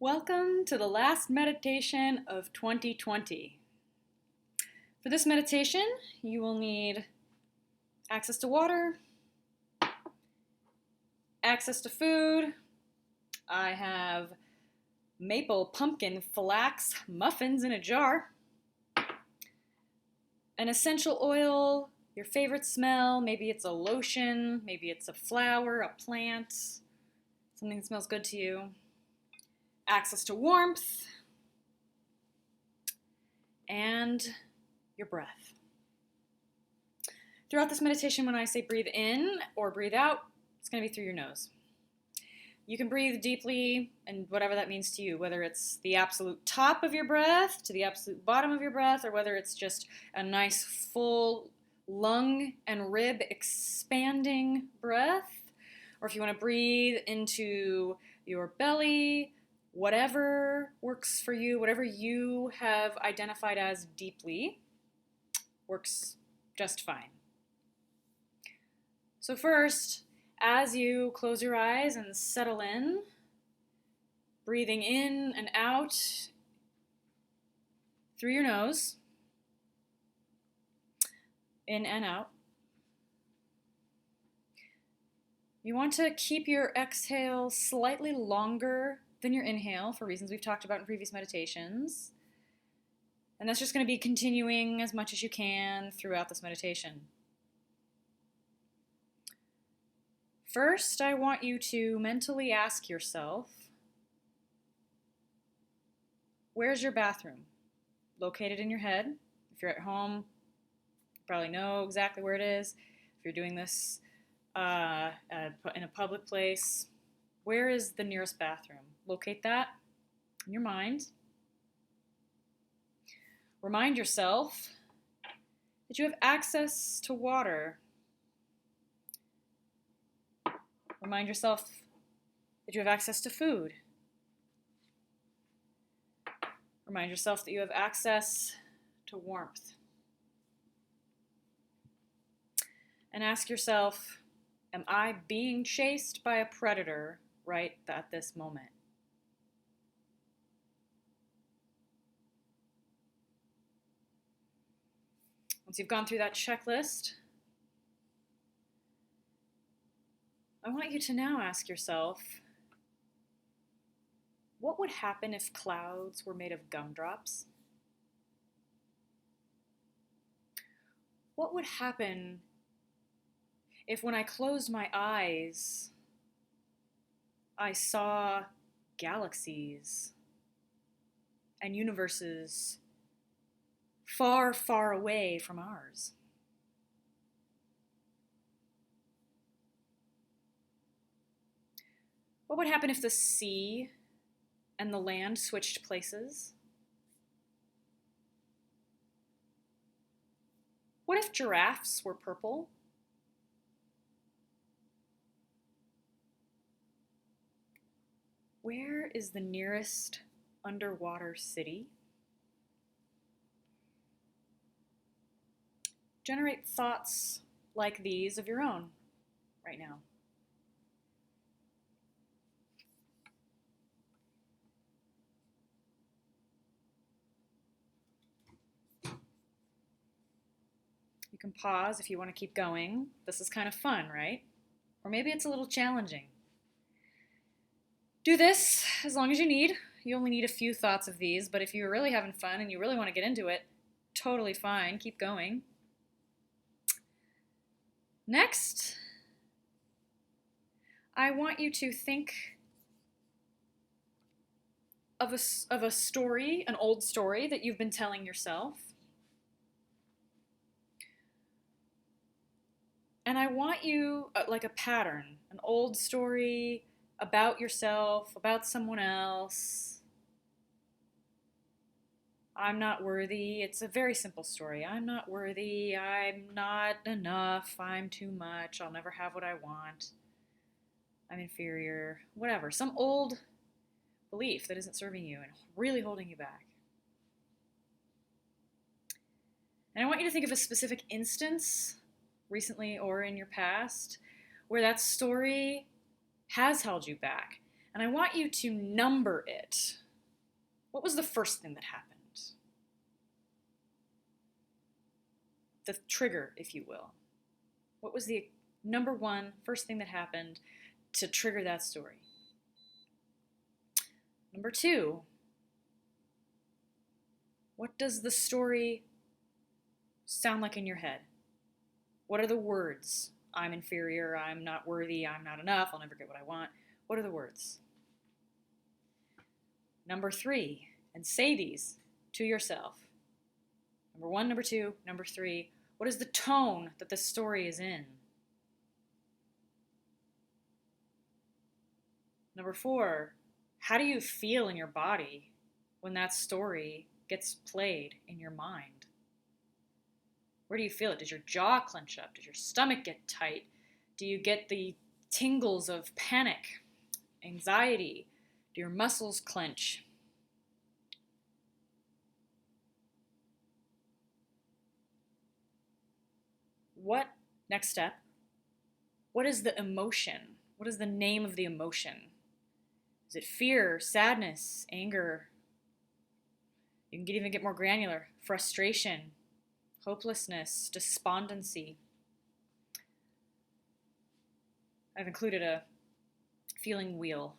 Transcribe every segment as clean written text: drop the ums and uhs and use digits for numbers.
Welcome to the last meditation of 2020. For this meditation, you will need access to water, access to food. I have maple pumpkin flax muffins in a jar, an essential oil, your favorite smell. Maybe it's a lotion, maybe it's a flower, a plant, something that smells good to you. Access to warmth, and your breath. Throughout this meditation, when I say breathe in or breathe out, it's going to be through your nose. You can breathe deeply, and whatever that means to you, whether it's the absolute top of your breath to the absolute bottom of your breath, or whether it's just a nice full lung and rib expanding breath, or if you want to breathe into your belly, whatever works for you, whatever you have identified as deeply, works just fine. So first, as you close your eyes and settle in, breathing in and out through your nose, in and out. You want to keep your exhale slightly longer than your inhale for reasons we've talked about in previous meditations. And that's just going to be continuing as much as you can throughout this meditation. First, I want you to mentally ask yourself, where's your bathroom? Located in your head. If you're at home, you probably know exactly where it is. If you're doing this in a public place, where is the nearest bathroom? Locate that in your mind. Remind yourself that you have access to water. Remind yourself that you have access to food. Remind yourself that you have access to warmth. And ask yourself, am I being chased by a predator right at this moment? Once you've gone through that checklist, I want you to now ask yourself, what would happen if clouds were made of gumdrops? What would happen if when I closed my eyes, I saw galaxies and universes far, far away from ours? What would happen if the sea and the land switched places? What if giraffes were purple? Where is the nearest underwater city? Generate thoughts like these of your own right now. You can pause if you want to keep going. This is kind of fun, right? Or maybe it's a little challenging. Do this as long as you need. You only need a few thoughts of these, but if you're really having fun and you really want to get into it, totally fine. Keep going. Next, I want you to think of a story, an old story that you've been telling yourself. And I want you, like a pattern, an old story about yourself, about someone else. I'm not worthy. It's a very simple story. I'm not worthy. I'm not enough. I'm too much. I'll never have what I want. I'm inferior. Whatever. Some old belief that isn't serving you and really holding you back. And I want you to think of a specific instance, recently or in your past, where that story has held you back. And I want you to number it. What was the first thing that happened? The trigger, if you will. What was the number one, first thing that happened to trigger that story? Number two, what does the story sound like in your head? What are the words? I'm inferior, I'm not worthy, I'm not enough, I'll never get what I want. What are the words? Number three, and say these to yourself. Number one, number two, number three, what is the tone that the story is in? Number four, how do you feel in your body when that story gets played in your mind? Where do you feel it? Does your jaw clench up? Does your stomach get tight? Do you get the tingles of panic, anxiety? Do your muscles clench? Next step, what is the emotion? What is the name of the emotion? Is it fear, sadness, anger? You can even get more granular. Frustration, hopelessness, despondency. I've included a feeling wheel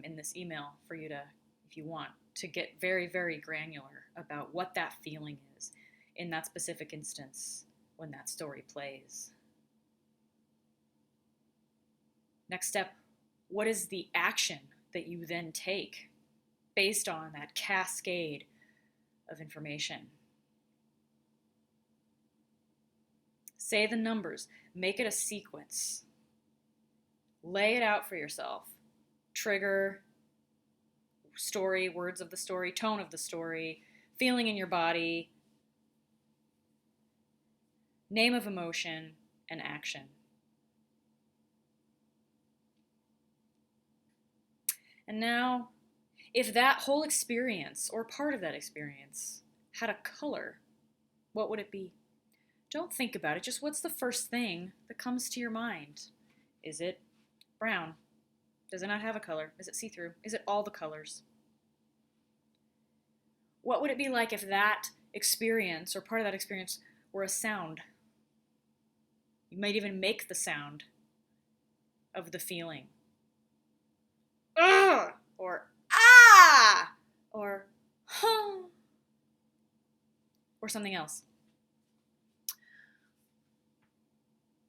in this email for you to, if you want, to get very, very granular about what that feeling is in that specific instance when that story plays. Next step, what is the action that you then take based on that cascade of information? Say the numbers, make it a sequence. Lay it out for yourself. Trigger, story, words of the story, tone of the story, feeling in your body, name of emotion, and action. And now, if that whole experience, or part of that experience, had a color, what would it be? Don't think about it, just what's the first thing that comes to your mind? Is it brown? Does it not have a color? Is it see-through? Is it all the colors? What would it be like if that experience, or part of that experience, were a sound? You might even make the sound of the feeling. Ugh! Or ah! Or huh! Or something else.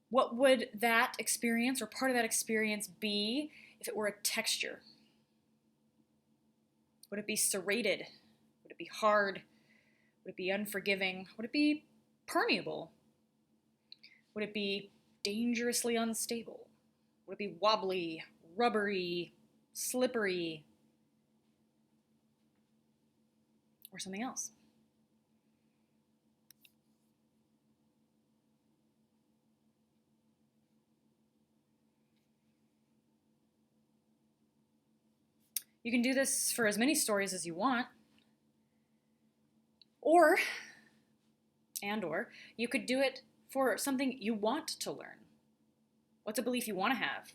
What would that experience or part of that experience be if it were a texture? Would it be serrated? Would it be hard? Would it be unforgiving? Would it be permeable? Would it be dangerously unstable? Would it be wobbly, rubbery, slippery, or something else? You can do this for as many stories as you want, or you could do it for something you want to learn. What's a belief you want to have?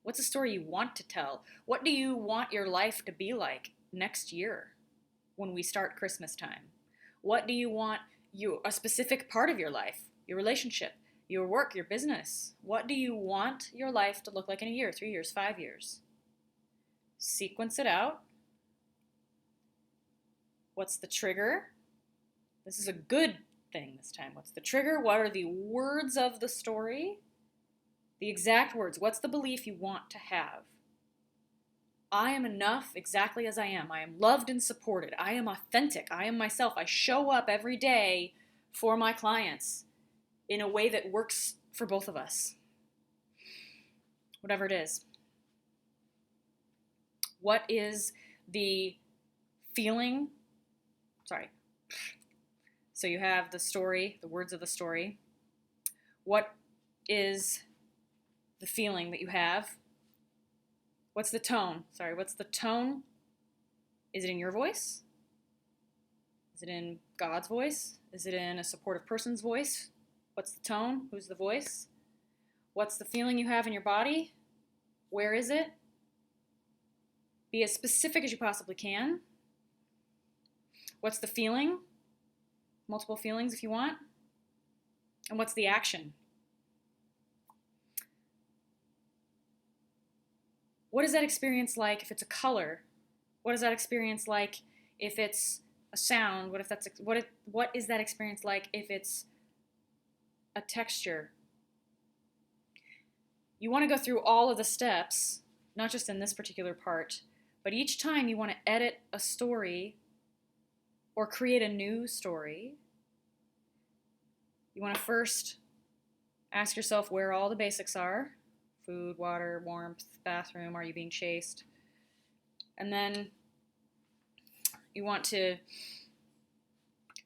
What's a story you want to tell? What do you want your life to be like next year when we start Christmas time? What do you want a specific part of your life, your relationship, your work, your business? What do you want your life to look like in a year, 3 years, 5 years? Sequence it out. What's the trigger? This is a good thing this time. What's the trigger? What are the words of the story? The exact words. What's the belief you want to have? I am enough exactly as I am. I am loved and supported. I am authentic. I am myself. I show up every day for my clients in a way that works for both of us. Whatever it is. What is the feeling? Sorry. So you have the story, the words of the story. What is the feeling that you have? What's the tone? What's the tone? Is it in your voice? Is it in God's voice? Is it in a supportive person's voice? What's the tone? Who's the voice? What's the feeling you have in your body? Where is it? Be as specific as you possibly can. What's the feeling? Multiple feelings if you want. And what's the action? What is that experience like if it's a color? What is that experience like if it's a sound? What is that experience like if it's a texture? You want to go through all of the steps, not just in this particular part, but each time you want to edit a story or create a new story, you want to first ask yourself where all the basics are. Food, water, warmth, bathroom, are you being chased? And then you want to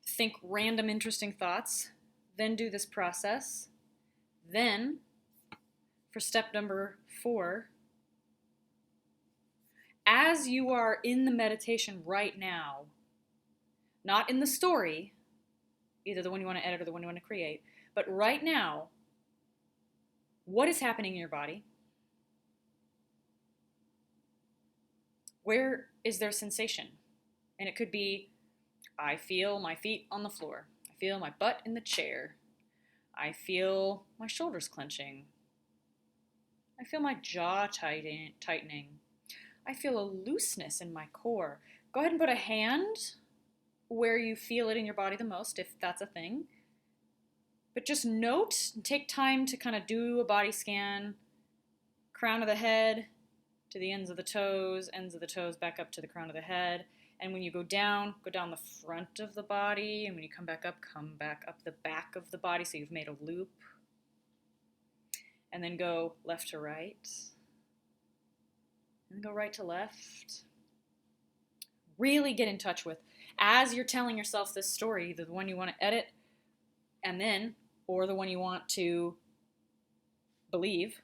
think random interesting thoughts, then do this process. Then, for step number 4, as you are in the meditation right now, not in the story, either the one you want to edit or the one you want to create, but right now, what is happening in your body? Where is there sensation? And it could be, I feel my feet on the floor. I feel my butt in the chair. I feel my shoulders clenching. I feel my jaw tightening. I feel a looseness in my core. Go ahead and put a hand where you feel it in your body the most, if that's a thing. But just note and take time to kind of do a body scan. Crown of the head to the ends of the toes back up to the crown of the head. And when you go down the front of the body. And when you come back up the back of the body so you've made a loop. And then go left to right. And go right to left. Really get in touch with, as you're telling yourself this story, the one you want to edit, and then, or the one you want to believe,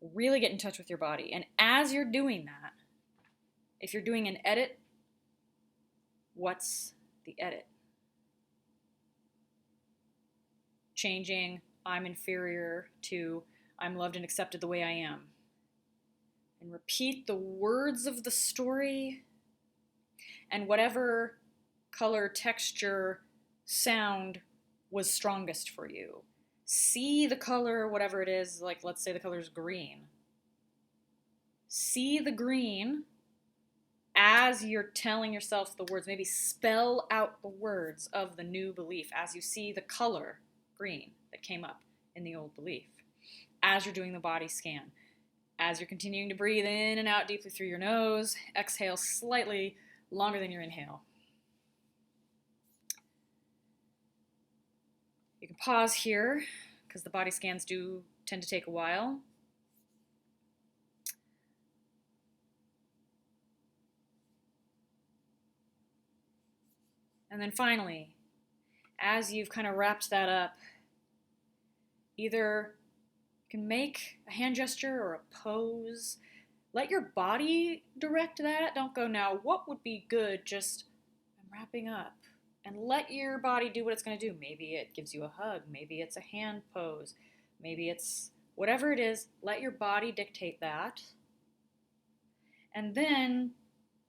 really get in touch with your body. And as you're doing that, if you're doing an edit, what's the edit? Changing I'm inferior to I'm loved and accepted the way I am. And repeat the words of the story and whatever color, texture, sound was strongest for you. See the color, whatever it is, like let's say the color is green. See the green as you're telling yourself the words. Maybe spell out the words of the new belief as you see the color green that came up in the old belief. As you're doing the body scan. As you're continuing to breathe in and out deeply through your nose, exhale slightly longer than your inhale. You can pause here because the body scans do tend to take a while. And then finally, as you've kind of wrapped that up, either you can make a hand gesture or a pose. Let your body direct that. Don't go, now, what would be good? Just, I'm wrapping up. And let your body do what it's going to do. Maybe it gives you a hug. Maybe it's a hand pose. Maybe it's whatever it is. Let your body dictate that. And then,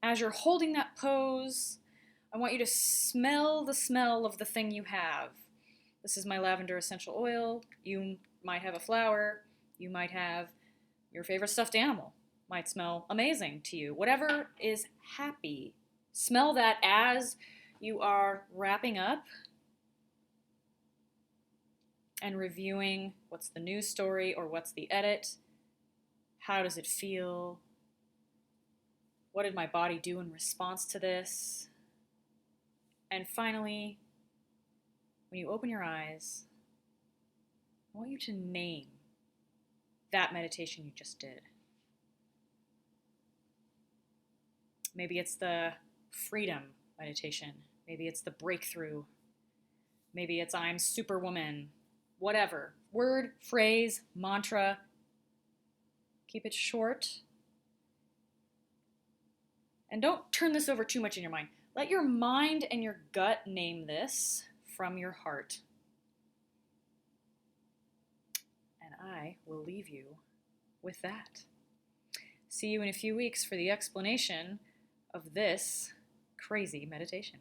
as you're holding that pose, I want you to smell the smell of the thing you have. This is my lavender essential oil. You might have a flower. You might have your favorite stuffed animal. Might smell amazing to you. Whatever is happy. Smell that as you are wrapping up and reviewing what's the news story or what's the edit. How does it feel? What did my body do in response to this? And finally, when you open your eyes, I want you to name that meditation you just did. Maybe it's the freedom meditation. Maybe it's the breakthrough. Maybe it's I'm Superwoman. Whatever. Word, phrase, mantra. Keep it short. And don't turn this over too much in your mind. Let your mind and your gut name this from your heart. And I will leave you with that. See you in a few weeks for the explanation of this crazy meditation.